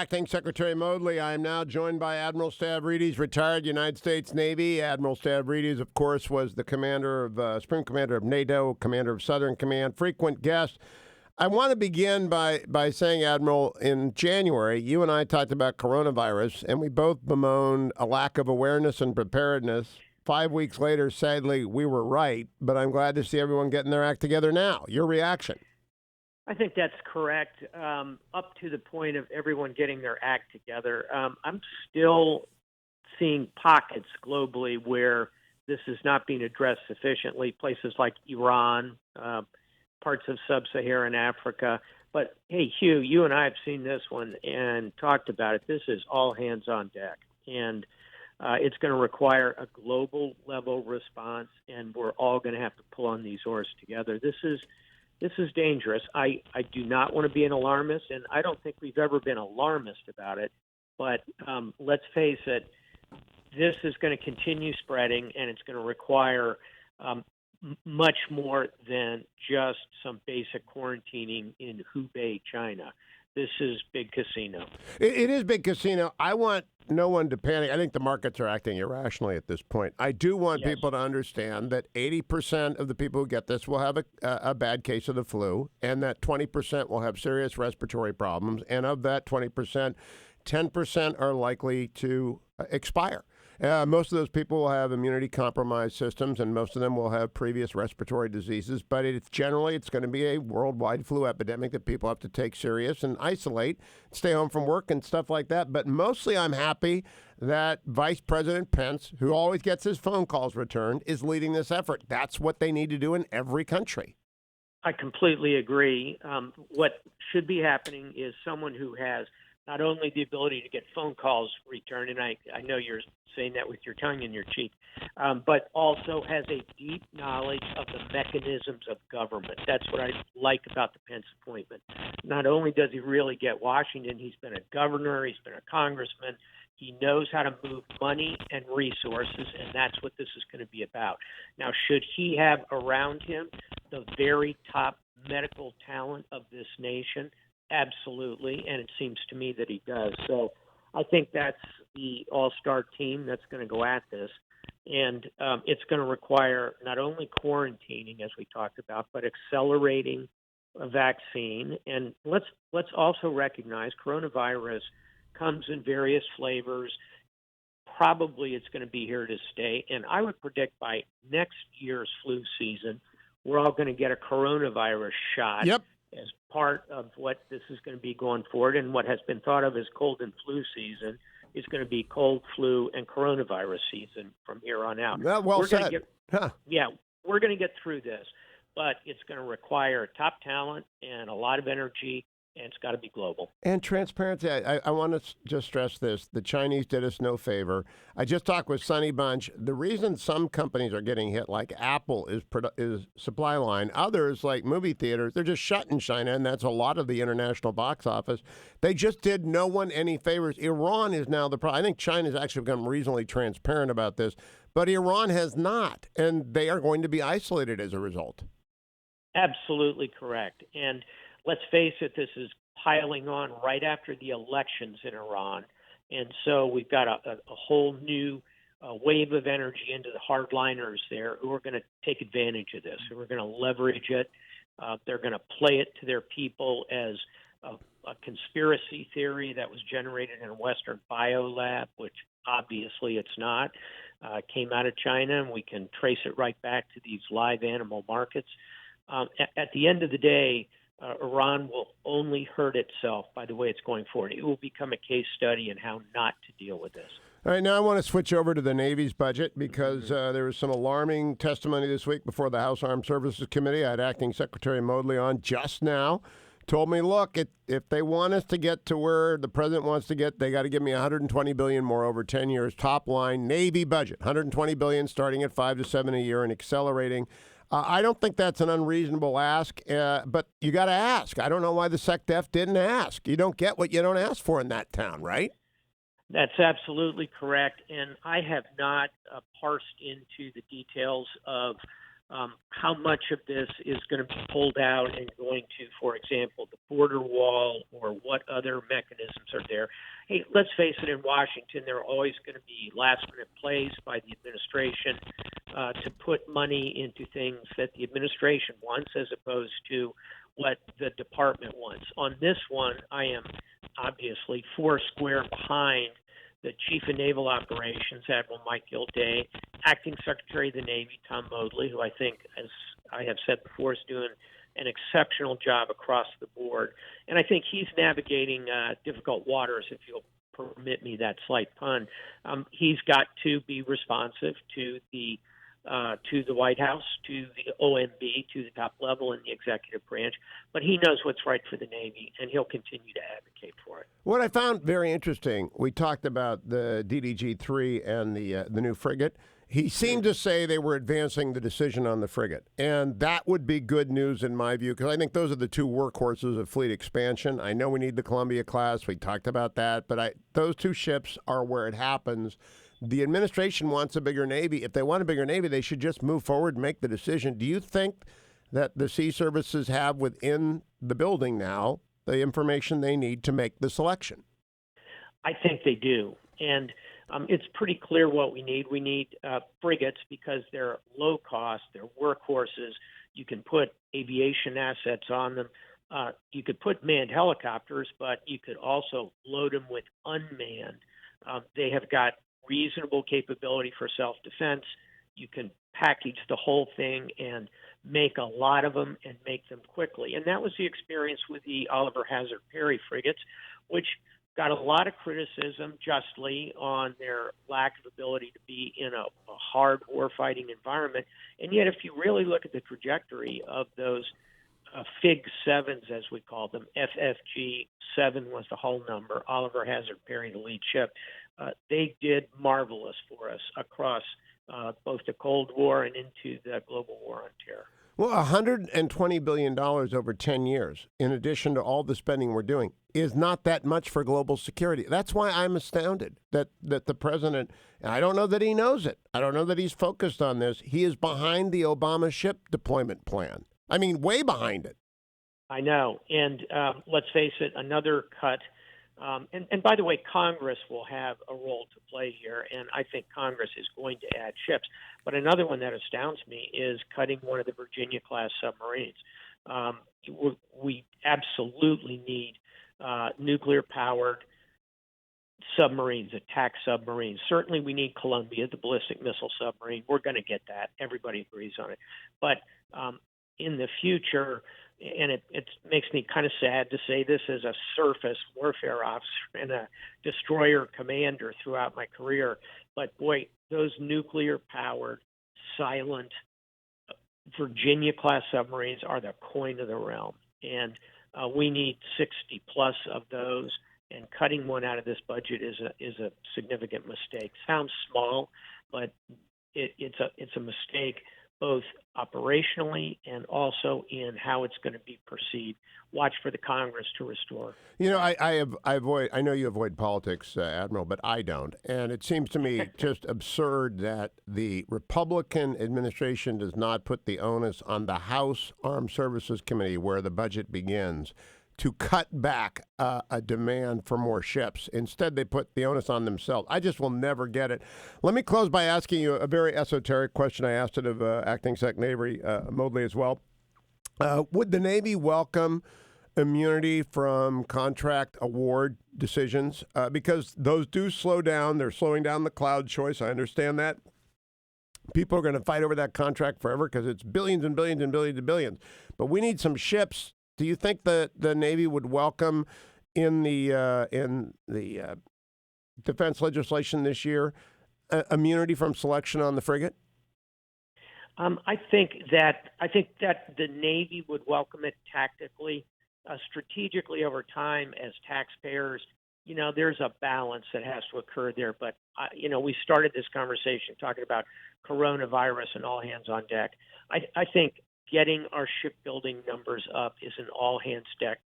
Acting Secretary Moodley, I am now joined by Admiral Stavridis, retired United States Navy. Admiral Stavridis, of course, was the Supreme Commander of NATO, Commander of Southern Command, frequent guest. I want to begin by saying, Admiral, in January, you and I talked about coronavirus, and we both bemoaned a lack of awareness and preparedness. 5 weeks later, sadly, we were right, but I'm glad to see everyone getting their act together now. Your reaction? I think that's correct, up to the point of everyone getting their act together. I'm still seeing pockets globally where this is not being addressed sufficiently, places like Iran, parts of sub-Saharan Africa. But, hey, Hugh, you and I have seen this one and talked about it. This is all hands on deck. And it's going to require a global level response, and we're all going to have to pull on these oars together. This is dangerous. I do not want to be an alarmist, and I don't think we've ever been alarmist about it. But let's face it, this is going to continue spreading, and it's going to require much more than just some basic quarantining in Hubei, China. This is big casino. It is big casino. I want no one to panic. I think the markets are acting irrationally at this point. I do want people to understand that 80% of the people who get this will have a bad case of the flu, and that 20% will have serious respiratory problems. And of that 20%, 10% are likely to expire. Most of those people will have immunity-compromised systems, and most of them will have previous respiratory diseases. But it's going to be a worldwide flu epidemic that people have to take serious and isolate, stay home from work and stuff like that. But mostly I'm happy that Vice President Pence, who always gets his phone calls returned, is leading this effort. That's what they need to do in every country. I completely agree. What should be happening is someone who has not only the ability to get phone calls returned, and I know you're saying that with your tongue in your cheek, but also has a deep knowledge of the mechanisms of government. That's what I like about the Pence appointment. Not only does he really get Washington, he's been a governor, he's been a congressman. He knows how to move money and resources, and that's what this is going to be about. Now, should he have around him the very top medical talent of this nation? Absolutely, and it seems to me that he does. So I think that's the all-star team that's going to go at this, and it's going to require not only quarantining, as we talked about, but accelerating a vaccine. And let's also recognize coronavirus comes in various flavors. Probably it's going to be here to stay, and I would predict by next year's flu season, we're all going to get a coronavirus shot. Yep. As part of what this is going to be going forward, and what has been thought of as cold and flu season is going to be cold, flu, and coronavirus season from here on out. Well said. Yeah, we're going to get through this, but it's going to require top talent and a lot of energy, and it's got to be global. And transparency. I want to just stress this. The Chinese did us no favor. I just talked with Sonny Bunch. The reason some companies are getting hit, like Apple, is supply line. Others, like movie theaters, they're just shut in China, and that's a lot of the international box office. They just did no one any favors. Iran is now the problem. I think China's actually become reasonably transparent about this, but Iran has not, and they are going to be isolated as a result. Absolutely correct. And let's face it, this is piling on right after the elections in Iran. And so we've got a whole new wave of energy into the hardliners there who are going to take advantage of this, who are going to leverage it. They're going to play it to their people as a conspiracy theory that was generated in a Western biolab, which obviously it's not. Came out of China, and we can trace it right back to these live animal markets. At the end of the day, Iran will only hurt itself by the way it's going forward. It will become a case study in how not to deal with this. All right, now I want to switch over to the Navy's budget because there was some alarming testimony this week before the House Armed Services Committee. I had Acting Secretary Moodley on just now. Told me, look, if they want us to get to where the president wants to get, they got to give me $120 billion more over 10 years. Top line Navy budget, $120 billion, starting at 5 to 7 a year and accelerating. I don't think that's an unreasonable ask, but you got to ask. I don't know why the SecDef didn't ask. You don't get what you don't ask for in that town, right? That's absolutely correct. And I have not parsed into the details of how much of this is going to be pulled out and going to, for example, the border wall, or what other mechanisms are there. Hey, let's face it, in Washington, there are always going to be last-minute plays by the administration to put money into things that the administration wants as opposed to what the department wants. On this one, I am obviously four square behind the Chief of Naval Operations, Admiral Mike Gilday, Acting Secretary of the Navy, Tom Modly, who I think, as I have said before, is doing an exceptional job across the board. And I think he's navigating difficult waters, if you'll permit me that slight pun. He's got to be responsive to the White House, to the OMB, to the top level in the executive branch. But he knows what's right for the Navy, and he'll continue to advocate for it. What I found very interesting, we talked about the DDG-3 and the new frigate. He seemed to say they were advancing the decision on the frigate, and that would be good news in my view, because I think those are the two workhorses of fleet expansion. I know we need the Columbia class. We talked about that, but those two ships are where it happens. The administration wants a bigger Navy. If they want a bigger Navy, they should just move forward and make the decision. Do you think that the sea services have within the building now the information they need to make the selection? I think they do. And it's pretty clear what we need. We need frigates because they're low cost, they're workhorses. You can put aviation assets on them. You could put manned helicopters, but you could also load them with unmanned. They have got reasonable capability for self-defense. You can package the whole thing and make a lot of them and make them quickly. And that was the experience with the Oliver Hazard Perry frigates, which got a lot of criticism justly on their lack of ability to be in a hard warfighting environment. And yet, if you really look at the trajectory of those FIG 7s, as we call them, FFG 7 was the whole number, Oliver Hazard Perry, the lead ship, they did marvelous for us across both the Cold War and into the global war on terror. Well, $120 billion over 10 years, in addition to all the spending we're doing, is not that much for global security. That's why I'm astounded that the president, and I don't know that he knows it, I don't know that he's focused on this, he is behind the Obama ship deployment plan. I mean, way behind it. I know. And let's face it, another cut. And by the way, Congress will have a role to play here, and I think Congress is going to add ships. But another one that astounds me is cutting one of the Virginia-class submarines. We absolutely need nuclear-powered submarines, attack submarines. Certainly we need Columbia, the ballistic missile submarine. We're going to get that. Everybody agrees on it. But in the future, and it makes me kind of sad to say this as a surface warfare officer and a destroyer commander throughout my career, but boy, those nuclear-powered, silent Virginia-class submarines are the coin of the realm. And we need 60-plus of those, and cutting one out of this budget is a significant mistake. Sounds small, but it's a mistake both operationally and also in how it's going to be perceived. Watch for the Congress to restore. You know, I know you avoid politics, Admiral, but I don't. And it seems to me just absurd that the Republican administration does not put the onus on the House Armed Services Committee, where the budget begins, to cut back a demand for more ships. Instead, they put the onus on themselves. I just will never get it. Let me close by asking you a very esoteric question. I asked it of Acting Secretary Modly as well. Would the Navy welcome immunity from contract award decisions? Because those do slow down. They're slowing down the cloud choice. I understand that. People are going to fight over that contract forever because it's billions and billions and billions and billions. But we need some ships. Do you think the Navy would welcome in the defense legislation this year immunity from selection on the frigate? I think that the Navy would welcome it tactically, strategically over time as taxpayers. You know, there's a balance that has to occur there. But we started this conversation talking about coronavirus and all hands on deck. I think getting our shipbuilding numbers up is an all-hands-deck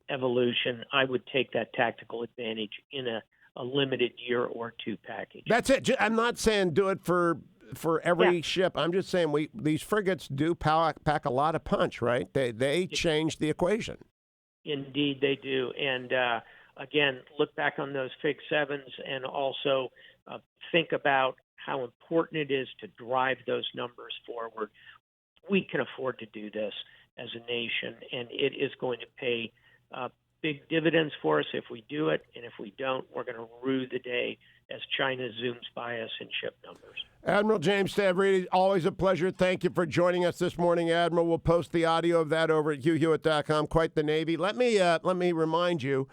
evolution. I would take that tactical advantage in a limited year or two package. That's it. I'm not saying do it for for every ship. I'm just saying these frigates do pack a lot of punch, right? They change the equation. Indeed, they do. And again, look back on those Fig 7s and also think about how important it is to drive those numbers forward. We can afford to do this as a nation, and it is going to pay big dividends for us if we do it. And if we don't, we're going to rue the day as China zooms by us in ship numbers. Admiral James Stavridis, always a pleasure. Thank you for joining us this morning, Admiral. We'll post the audio of that over at HughHewitt.com. Quite the Navy. Let me remind you,